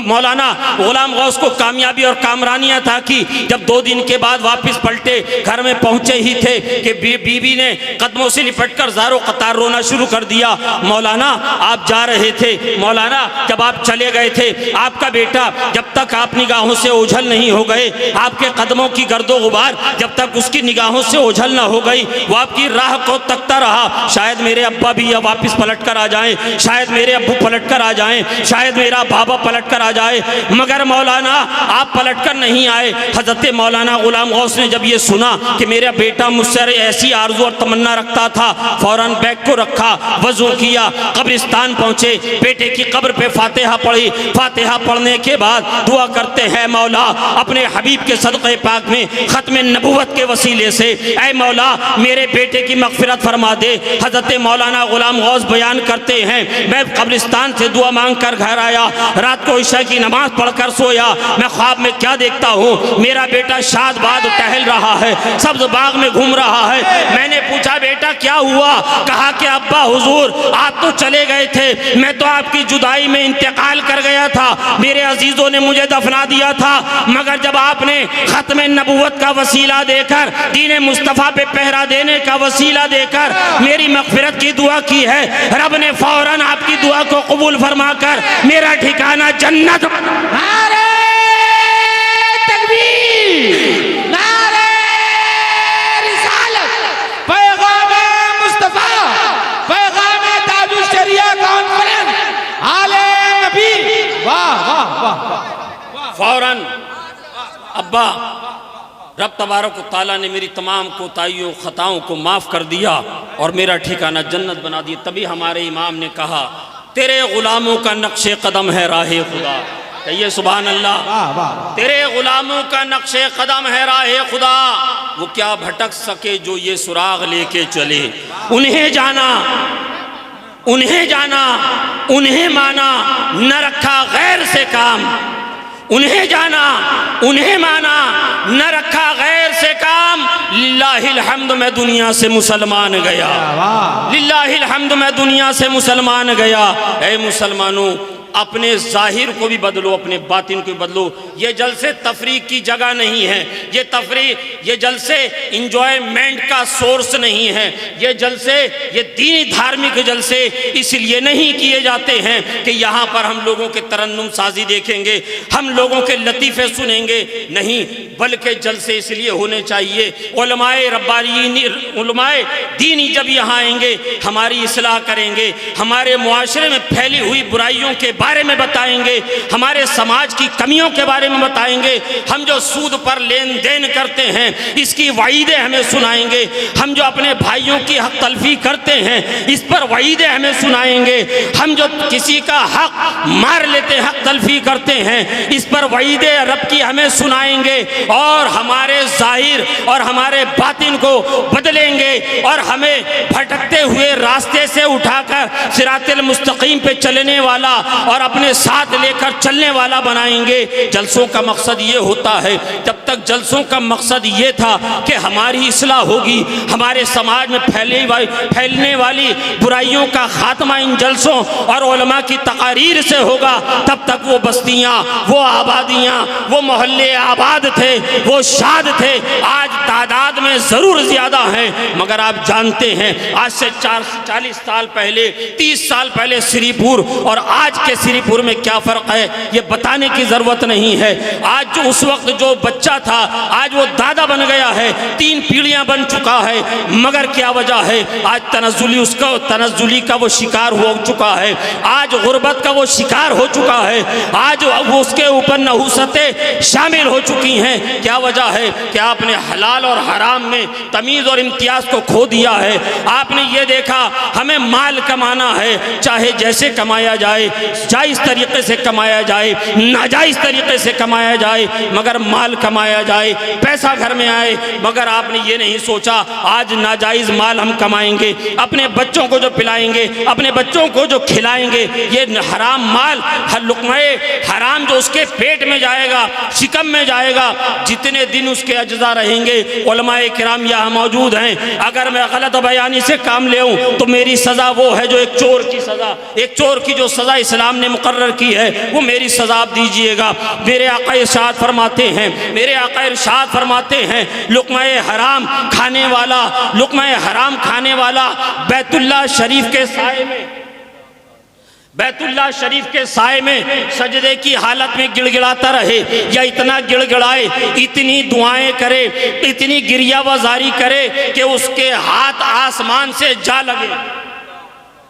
मौलाना गुलाम गौस को कामयाबी और कामरानी अता की। जब 2 दिन के बाद वापस पलटे, घर में पहुँचे ही थे कि बीबी ने कदमों से लिपटकर ज़ारो कतार रोना शुरू कर दिया। मौलाना आप जा रहे थे, मौलाना जब आप चले गए थे, आपका बेटा जब तक आप निगाहों से ओझल नहीं हो गए, आपके कदमों की गर्दो गुबार जब तक उसकी निगाहों से ओझल ना हो गई, वो आपकी राह को तकता रहा। शायद मेरे अब्बा भी अब वापस पलट कर आ जाएं, शायद मेरे अब्बू पलट पलट कर आ जाएं, शायद मेरा बाबा पलट कर आ जाए, मगर मौलाना आप पलट कर नहीं आए। हज़रत मौलाना गुलाम गौस ने जब ये सुना कि मेरा बेटा मुझसे ऐसी आरज़ू और तमन्ना रखता था, फ़ौरन बैग को रखा, वज़ू किया, कब्रिस्तान पहुँचे, बेटे की कब्र पे फातिहा पढ़ी। फातिहा पढ़ने के बाद दुआ करते हैं, मौला अपने हबीब के सदक़े पाक में ख़त्म नबूवत के वसीले से ऐ मौला मेरे बेटे की मग़फ़िरत फरमा दे। हज़रत मौलाना गुलाम गौस बयान करते हैं, मैं कब्रिस्तान से दुआ मांग कर घर आया, रात को ईशा की नमाज़ पढ़कर सोया। मैं ख्वाब में क्या देखता हूँ, मेरा बेटा शाद बाद टहल रहा है, सब्ज़ बाग में घूम रहा है। मैंने पूछा बेटा क्या हुआ? कहा कि अब्बा हुजूर आप तो चले गए थे, मैं तो आपकी जुदाई में इंतकाल कर गया था, मेरे अजीज़ों ने मुझे दफना दिया था, मगर जब आपने ख़त्म नबूवत का वसीला देकर, दीन मुस्तफ़ा पे पहरा देने का वसीला देकर मेरी मग़फ़िरत की दुआ की है, रब ने फ़ौरन आपकी दुआ को कबूल फरमाकर मेरा ठिकाना जन्नत।
नारे तकबीर, नारे रिसालत, पैगाम मुस्तफा, पैगाम ताजुल शरिया कॉन्फ्रेंस, आले नबी। वाह वाह वाह।
फ़ौरन अब्बा रब तबारक व तआला ने मेरी तमाम कोताहियों ख़ताओं को माफ़ कर दिया और मेरा ठिकाना जन्नत बना दिया। तभी हमारे इमाम ने कहा तेरे ग़ुलामों का नक्शे कदम है राहे खुदा। कहिए सुभान अल्लाह। तेरे ग़ुलामों का नक्शे कदम है राहे खुदा, वो क्या भटक सके जो ये सुराग लेके चले। उन्हें जाना, उन्हें जाना, उन्हें माना, न रखा गैर से काम। उन्हें जाना, उन्हें माना, न रखा गैर से काम। लिल्लाहिल हम्द मैं दुनिया से मुसलमान गया, लिल्लाहिल हम्द मैं दुनिया से मुसलमान गया। ऐ मुसलमानों अपने ज़ाहिर को भी बदलो, अपने बातिन को भी बदलो। ये जलसे तफरीक की जगह नहीं है, ये तफरीक, ये जलसे इंजॉयमेंट का सोर्स नहीं है। ये जलसे, ये दीनी धार्मिक जलसे इसलिए नहीं किए जाते हैं कि यहाँ पर हम लोगों के तरन्नुम साजी देखेंगे, हम लोगों के लतीफ़े सुनेंगे, नहीं, बल्कि जलसे इसलिए होने चाहिए उलमाए रब्बानी, उलमाए दीनी जब यहाँ आएंगे हमारी इस्लाह करेंगे, हमारे मुआशरे में फैली हुई बुराइयों के बारे में बताएंगे, हमारे समाज की कमियों के बारे में बताएंगे, हम जो सूद पर लेन देन करते हैं इसकी वईदें हमें सुनाएंगे, हम जो अपने भाइयों की हक तलफी करते हैं इस पर वईदें हमें सुनाएंगे, हम जो किसी का हक मार लेते हैं, हक तलफी करते हैं, इस पर वईदें रब की हमें सुनाएंगे और हमारे जाहिर और हमारे बातिन को बदलेंगे और हमें भटकते हुए रास्ते से उठाकर सिरातिल मुस्तकीम पे चलने वाला और अपने साथ लेकर चलने वाला बनाएंगे। जलसों का मकसद ये होता है, जब तक जलसों का मकसद ये था कि हमारी इस्लाह होगी, हमारे समाज में फैलने वाली बुराइयों का खात्मा इन जलसों और उलमा की तकारीर से होगा, तब तक वो बस्तियाँ, वो आबादियाँ, वो मोहल्ले आबाद थे, वो शाद थे। आज तादाद में ज़रूर ज़्यादा हैं, मगर आप जानते हैं आज से 40 साल पहले, 30 साल पहले श्रीपुर और आज के श्रीपुर में क्या फ़र्क है ये बताने की ज़रूरत नहीं है। आज जो उस वक्त जो बच्चा था आज वो दादा बन गया है, 3 पीढ़ियां बन चुका है, मगर क्या वजह है? आज तनज़्ज़ुली का वो शिकार हो चुका है, आज गुर्बत का वो शिकार हो चुका है, आज वो उसके ऊपर नहुसतें शामिल हो चुकी हैं। क्या वजह है? कि आपने हलाल और हराम में तमीज़ और इम्तियाज़ को खो दिया है। आपने ये देखा हमें माल कमाना है, चाहे जैसे कमाया जाए, जायज़ तरीक़े से कमाया जाए, नाजायज़ तरीक़े से कमाया जाए, मगर माल कमाया जाए, पैसा घर में आए। मगर आपने ये नहीं सोचा आज नाजायज़ माल हम कमाएंगे, अपने बच्चों को जो पिलाएंगे, अपने बच्चों को जो खिलाएंगे, ये हराम माल, लुक़्मे हराम जो उसके पेट में जाएगा, शिकम में जाएगा, जितने दिन उसके अज्जा रहेंगे। उलमाए किराम यहाँ मौजूद हैं, अगर मैं गलत बयानी से काम ले आऊँ तो मेरी सज़ा वो है जो एक चोर की सज़ा, एक चोर की जो सज़ा इस्लाम ने मुकर्रर की है वो मेरी सज़ा आप दीजिएगा। मेरे आका इरशाद फरमाते हैं, मेरे आका इरशाद फरमाते हैं, लुक़्मे हराम खाने वाला, लुक़्मे हराम खाने वाला बैतुल्लाह शरीफ के साए में, बैतुल्लाह शरीफ के साए में सजदे की हालत में गिड़गिड़ाता रहे, या इतना गिड़गिड़ाए, इतनी दुआएं करे, इतनी गिरिया वजारी करे कि उसके हाथ आसमान से जा लगे।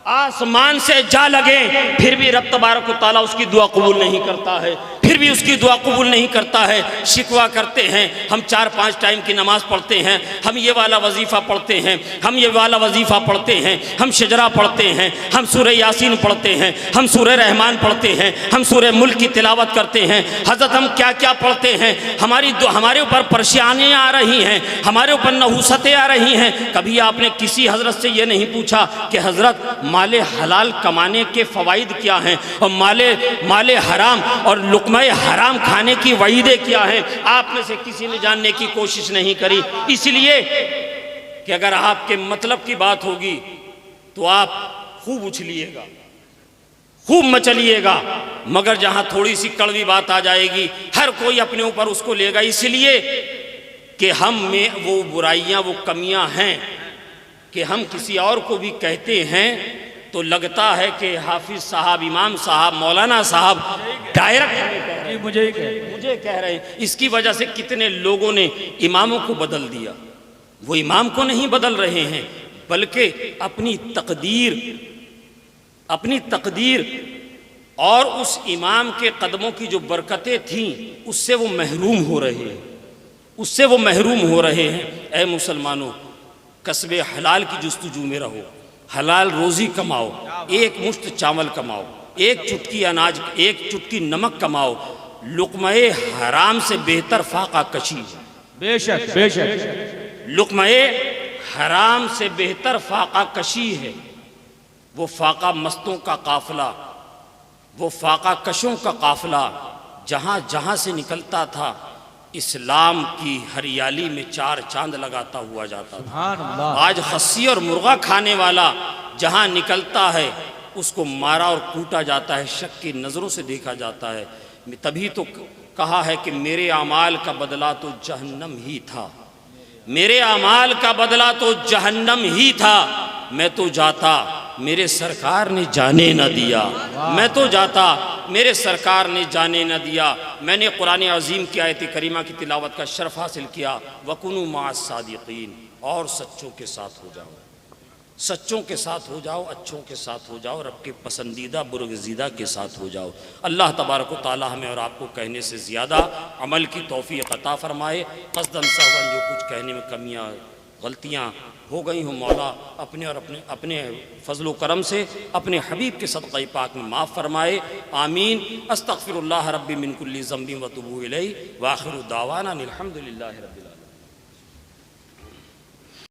आसमान से जा लगे, फिर भी रब तबारक व तआला उसकी दुआ कबूल नहीं करता है, फिर भी उसकी दुआ कबूल नहीं करता है। शिकवा करते हैं, हम 4-5 टाइम की नमाज पढ़ते हैं, हम ये वाला वजीफ़ा पढ़ते हैं, हम ये वाला वजीफ़ा पढ़ते हैं, हम शजरा पढ़ते हैं, हम सूरह यासीन पढ़ते हैं, हम सूरह रहमान पढ़ते हैं, हम सूरह मुल्क की तिलावत करते हैं। हज़रत हम क्या क्या पढ़ते हैं, हमारे ऊपर परेशानियाँ आ रही हैं, हमारे ऊपर नहूसतें आ रही हैं। कभी आपने किसी हज़रत से ये नहीं पूछा कि हज़रत माले हलाल कमाने के फ़वाइद क्या हैं और माले हराम और लुक़्मा हराम खाने की वईदें क्या हैं? आप में से किसी ने जानने की कोशिश नहीं करी। इसलिए कि अगर आपके मतलब की बात होगी तो आप खूब उछलिएगा, खूब मचलिएगा, मगर जहां थोड़ी सी कड़वी बात आ जाएगी हर कोई अपने ऊपर उसको लेगा। इसलिए कि हम में वो बुराइयां, वो कमियां हैं कि हम किसी और को भी कहते हैं तो लगता है कि हाफिज साहब, इमाम साहब, मौलाना साहब डायरेक्ट मुझे कह रहे हैं। इसकी वजह से कितने लोगों ने इमामों को बदल दिया। वो इमाम को नहीं बदल रहे हैं बल्कि अपनी तकदीर और उस इमाम के कदमों की जो बरकतें थीं उससे वो महरूम हो रहे हैं। ऐ मुसलमानों, कस्बे हलाल की जुस्तजू में रहो, हलाल रोज़ी कमाओ, एक मुश्त चावल कमाओ, एक चुटकी अनाज, एक चुटकी नमक कमाओ। लुक़्मा-ए हराम से बेहतर फाका कशी है।
बेशक बेशक
लुक़्मा-ए हराम से बेहतर फाका कशी है। वो फाका मस्तों का काफिला, वो फाका कशों का काफिला जहाँ जहाँ से निकलता था इस्लाम की हरियाली में 4 चांद लगाता हुआ जाता था। आज खस्सी और मुर्गा खाने वाला जहाँ निकलता है उसको मारा और कूटा जाता है, शक की नज़रों से देखा जाता है। तभी तो कहा है कि मेरे अमाल का बदला तो जहन्नम ही था, मेरे अमाल का बदला तो जहन्नम ही था। मैं तो जाता, मेरे सरकार ने जाने न दिया, मैं तो जाता, मेरे सरकार ने जाने न दिया। मैंने कुरान अज़ीम की आयत करीमा की तिलावत का शर्फ हासिल किया, वकुनु माअस सादिकीन, और सच्चों के साथ हो जाओ, सच्चों के साथ हो जाओ, अच्छों के साथ हो जाओ, रब के पसंदीदा बुरगज़ीदा के साथ हो जाओ। अल्लाह तबारक व तआला हमें और आपको कहने से ज़्यादा अमल की तौफ़ीक़ अता फ़रमाए। क़स्दन सहवन जो कुछ कहने में कमियाँ गलतियाँ हो गई हो मौला अपने और अपने फ़ज़्ल व करम से अपने हबीब के सदक़े पाक में माफ़ फ़रमाए। आमीन। अस्तग़फ़िरुल्लाह रब्बी मिन कुल्ली ज़ंबिन व अतूबु इलैहि व आख़िरु दावाना अनिल हम्दुलिल्लाहि रब्बिल आलमीन।